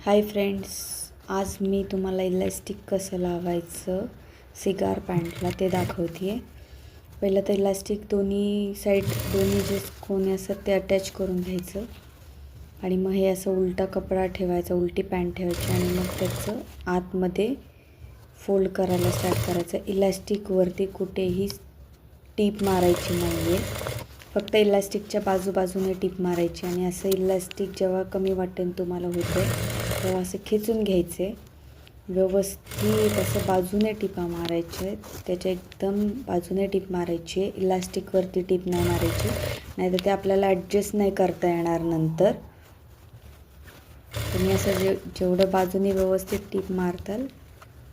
Hi friends, आज मी तुम्हाला elastic कसं लावायचं सिगार पॅन्टला ते दाखवते आहे. पहिलं तर इलास्टिक दोन्ही साईड दोन्ही जे कोणी असतात ते अटॅच करून घ्यायचं आणि मग हे असं उलटा कपडा ठेवायचा, उलटी पॅन्ट ठेवायची आणि मग त्याचं आतमध्ये फोल्ड करायला स्टार्ट करायचं. इलास्टिकवरती कुठेही टीप मारायची नाही आहे, फक्त इलास्टिकच्या बाजूबाजूने टीप मारायची आणि असं इलास्टिक जेव्हा कमी वाटेल तुम्हाला होतं तेव्हा असं खेचून घ्यायचे, व्यवस्थित असं बाजूने टिपा मारायचे, त्याच्या एकदम बाजूने टीप मारायची आहे. इलास्टिकवरती टीप नाही मारायची, नाहीतर ते आपल्याला ॲडजस्ट नाही करता येणार नंतर. तुम्ही असं जेवढं बाजूने व्यवस्थित टीप मारताल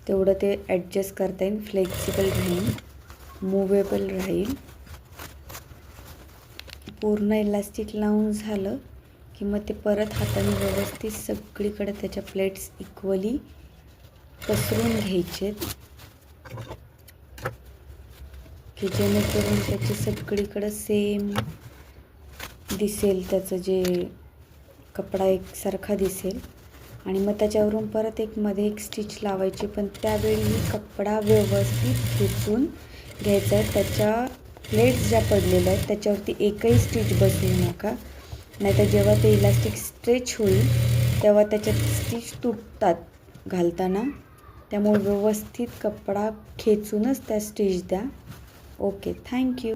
तेवढं ते ॲडजस्ट करता येईल, फ्लेक्सिबल राहील, मूवेबल राहील. पूर्ण इलास्टिक लावून झालं की मग ते परत हाताने व्यवस्थित सगळीकडे त्याच्या प्लेट्स इक्वली पसरून घ्यायचेत की जेणेकरून त्याची सगळीकडं सेम दिसेल, त्याचं जे कपडा एकसारखा दिसेल. आणि मग त्याच्यावरून परत मध्ये एक स्टिच लावायची, पण त्यावेळी कपडा व्यवस्थित खेचून घ्यायचा आहे. त्याच्या प्लेट्स ज्या पडलेल्या आहेत त्याच्यावरती एकही स्टिच बसवू नका, नाहीतर जेव्हा ते इलास्टिक स्ट्रेच होईल तेव्हा त्याच्यात स्टिच तुटतात घालताना. त्यामुळे व्यवस्थित कपडा खेचूनच त्या स्टिच द्या. Okay, thank you.